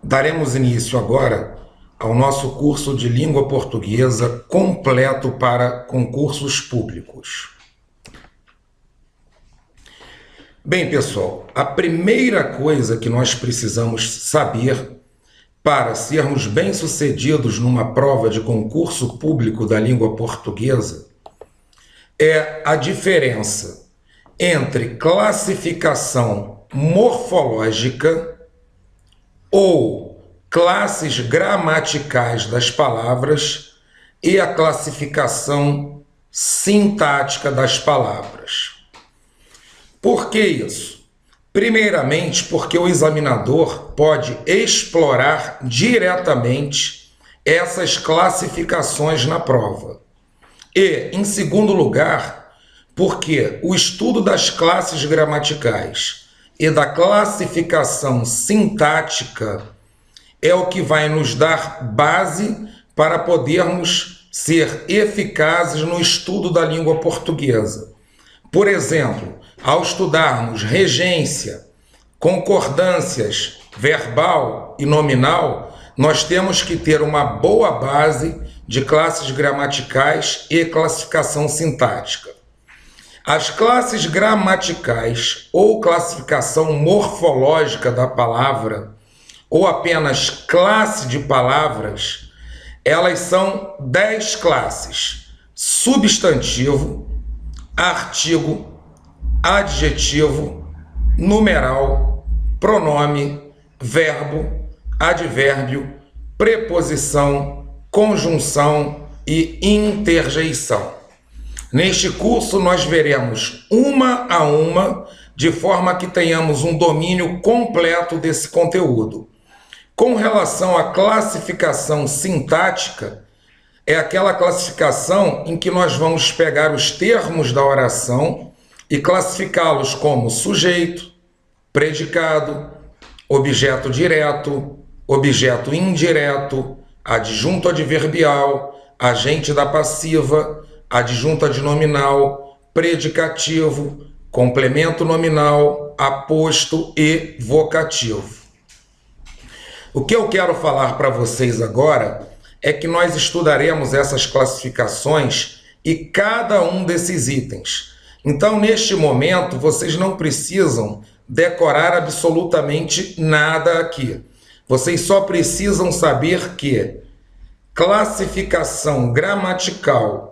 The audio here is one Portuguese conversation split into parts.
Daremos início agora ao nosso curso de língua portuguesa completo para concursos públicos. Bem, pessoal, a primeira coisa que nós precisamos saber para sermos bem-sucedidos numa prova de concurso público da língua portuguesa é a diferença entre classificação morfológica ou classes gramaticais das palavras e a classificação sintática das palavras. Por que isso? Primeiramente, porque o examinador pode explorar diretamente essas classificações na prova. E, em segundo lugar, porque o estudo das classes gramaticais e da classificação sintática é o que vai nos dar base para podermos ser eficazes no estudo da língua portuguesa. Por exemplo, ao estudarmos regência, concordâncias verbal e nominal, nós temos que ter uma boa base de classes gramaticais e classificação sintática. As classes gramaticais ou classificação morfológica da palavra, ou apenas classe de palavras, elas são 10 classes: substantivo, artigo, adjetivo, numeral, pronome, verbo, advérbio, preposição, conjunção e interjeição. Neste curso nós veremos uma a uma, de forma que tenhamos um domínio completo desse conteúdo. Com relação à classificação sintática, é aquela classificação em que nós vamos pegar os termos da oração e classificá-los como sujeito, predicado, objeto direto, objeto indireto, adjunto adverbial, agente da passiva, adjunto adnominal, predicativo, complemento nominal, aposto e vocativo. O que eu quero falar para vocês agora é que nós estudaremos essas classificações e cada um desses itens. Então, neste momento, vocês não precisam decorar absolutamente nada aqui. Vocês só precisam saber que classificação gramatical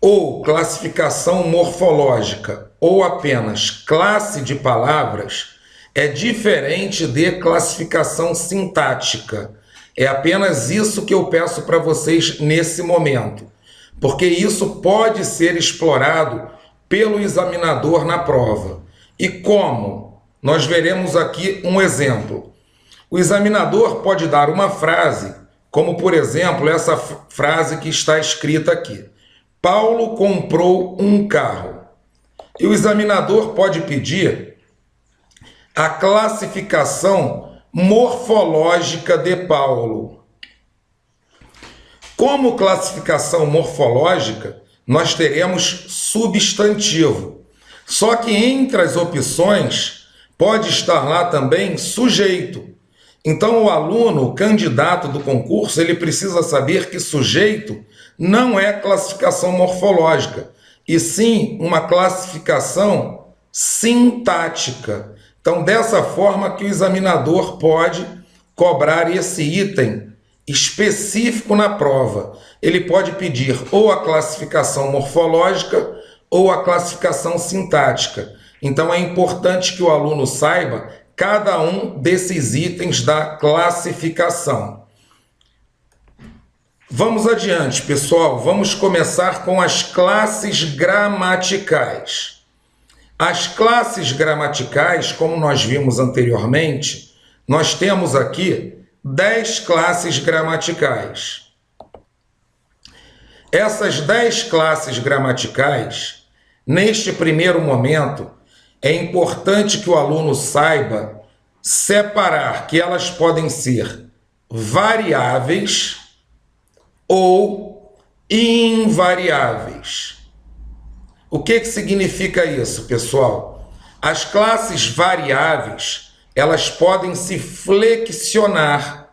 ou classificação morfológica ou apenas classe de palavras é diferente de classificação sintática. É apenas isso que eu peço para vocês nesse momento, porque isso pode ser explorado pelo examinador na prova. E como? Nós veremos aqui um exemplo. O examinador pode dar uma frase, como por exemplo essa frase que está escrita aqui: Paulo comprou um carro. E o examinador pode pedir a classificação morfológica de Paulo. Como classificação morfológica, nós teremos substantivo. Só que entre as opções pode estar lá também sujeito. Então o aluno, o candidato do concurso, ele precisa saber que sujeito não é classificação morfológica, e sim uma classificação sintática. Então, dessa forma que o examinador pode cobrar esse item específico na prova. Ele pode pedir ou a classificação morfológica ou a classificação sintática. Então, é importante que o aluno saiba cada um desses itens da classificação. Vamos adiante, pessoal. Vamos começar com as classes gramaticais. As classes gramaticais, como nós vimos anteriormente, nós temos aqui 10 classes gramaticais. Essas 10 classes gramaticais, neste primeiro momento, é importante que o aluno saiba separar que elas podem ser variáveis ou invariáveis. O que significa isso, pessoal? As classes variáveis, elas podem se flexionar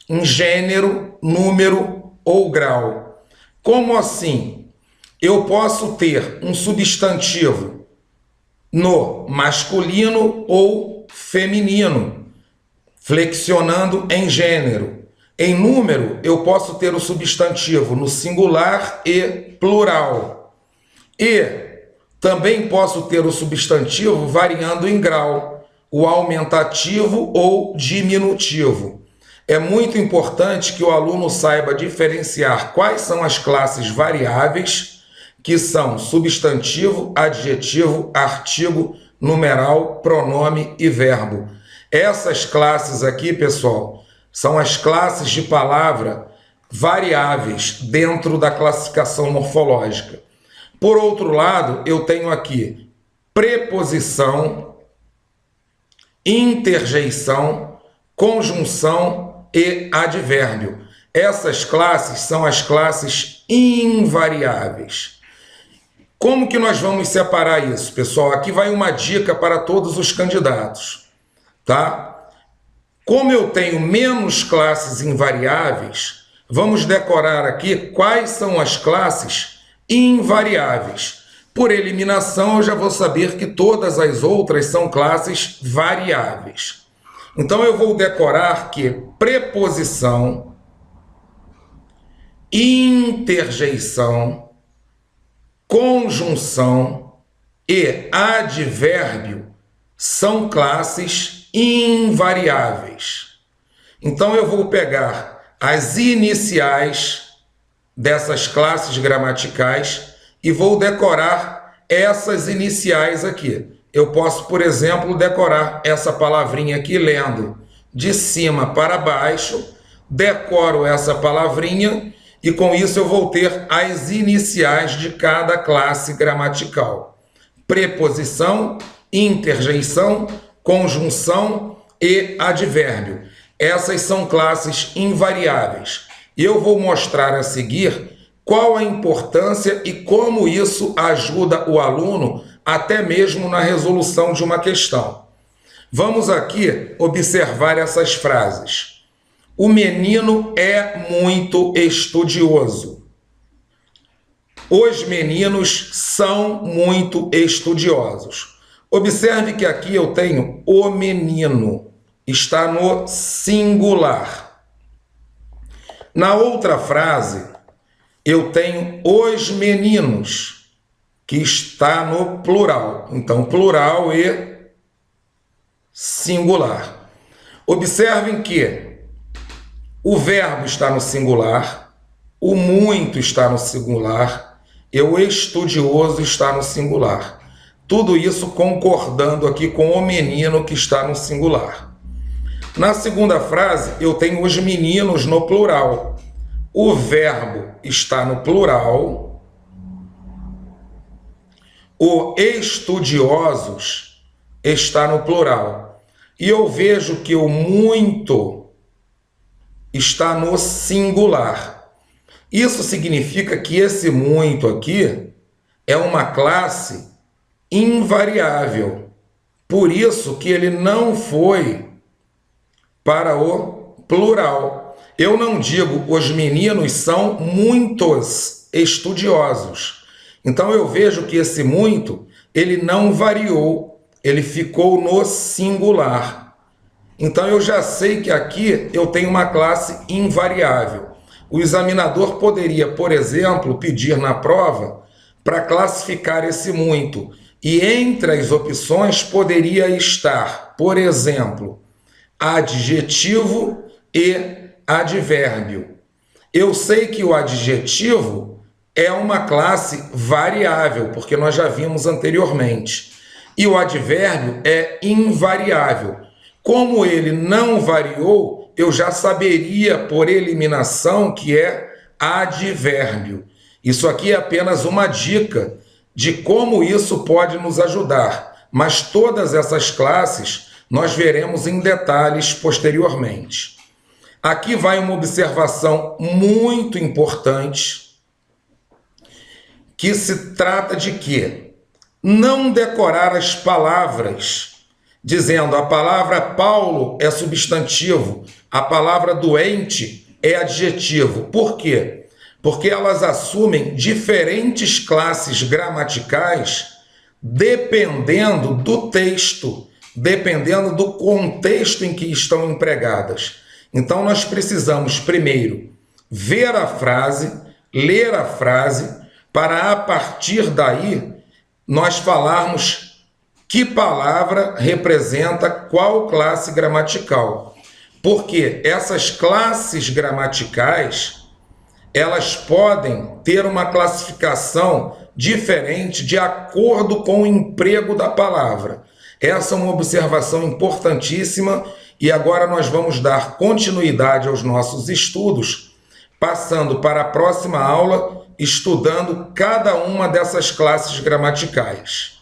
em gênero, número ou grau. Como assim? Eu posso ter um substantivo no masculino ou feminino, flexionando em gênero. Em número, eu posso ter o substantivo no singular e plural. E também posso ter o substantivo variando em grau, o aumentativo ou diminutivo. É muito importante que o aluno saiba diferenciar quais são as classes variáveis, que são substantivo, adjetivo, artigo, numeral, pronome e verbo. Essas classes aqui, pessoal, são as classes de palavra variáveis dentro da classificação morfológica. Por outro lado, eu tenho aqui preposição, interjeição, conjunção e advérbio. Essas classes são as classes invariáveis. Como que nós vamos separar isso, pessoal? Aqui vai uma dica para todos os candidatos, tá? Como eu tenho menos classes invariáveis, vamos decorar aqui quais são as classes invariáveis. Por eliminação, eu já vou saber que todas as outras são classes variáveis. Então, eu vou decorar que preposição, interjeição, conjunção e advérbio são classes invariáveis. Então, eu vou pegar as iniciais dessas classes gramaticais e vou decorar essas iniciais aqui. Eu posso, por exemplo, decorar essa palavrinha aqui lendo de cima para baixo, decoro essa palavrinha e com isso eu vou ter as iniciais de cada classe gramatical. Preposição, interjeição, conjunção e advérbio. Essas são classes invariáveis. Eu vou mostrar a seguir qual a importância e como isso ajuda o aluno até mesmo na resolução de uma questão. Vamos aqui observar essas frases. O menino é muito estudioso. Os meninos são muito estudiosos. Observe que aqui eu tenho o menino, está no singular. Na outra frase, eu tenho os meninos, que está no plural. Então, plural e singular. Observem que o verbo está no singular, o muito está no singular e o estudioso está no singular. Tudo isso concordando aqui com o menino que está no singular. Na segunda frase, eu tenho os meninos no plural. O verbo está no plural. O estudiosos está no plural. E eu vejo que o muito está no singular. Isso significa que esse muito aqui é uma classe invariável. Por isso que ele não foi para o plural. Eu não digo os meninos são muitos estudiosos. Então eu vejo que esse muito, ele não variou, ele ficou no singular. Então eu já sei que aqui eu tenho uma classe invariável. O examinador poderia, por exemplo, pedir na prova para classificar esse muito. E entre as opções poderia estar, por exemplo, adjetivo e advérbio. Eu sei que o adjetivo é uma classe variável, porque nós já vimos anteriormente. E o advérbio é invariável. Como ele não variou, eu já saberia por eliminação que é advérbio. Isso aqui é apenas uma dica de como isso pode nos ajudar, mas todas essas classes nós veremos em detalhes posteriormente. Aqui vai uma observação muito importante, que se trata de que não decorar as palavras dizendo a palavra Paulo é substantivo, a palavra doente é adjetivo. Por quê? Porque elas assumem diferentes classes gramaticais dependendo do texto, dependendo do contexto em que estão empregadas. Então, nós precisamos, primeiro, ver a frase, ler a frase, para, a partir daí, nós falarmos que palavra representa qual classe gramatical. Porque essas classes gramaticais, elas podem ter uma classificação diferente de acordo com o emprego da palavra. Essa é uma observação importantíssima e agora nós vamos dar continuidade aos nossos estudos, passando para a próxima aula, estudando cada uma dessas classes gramaticais.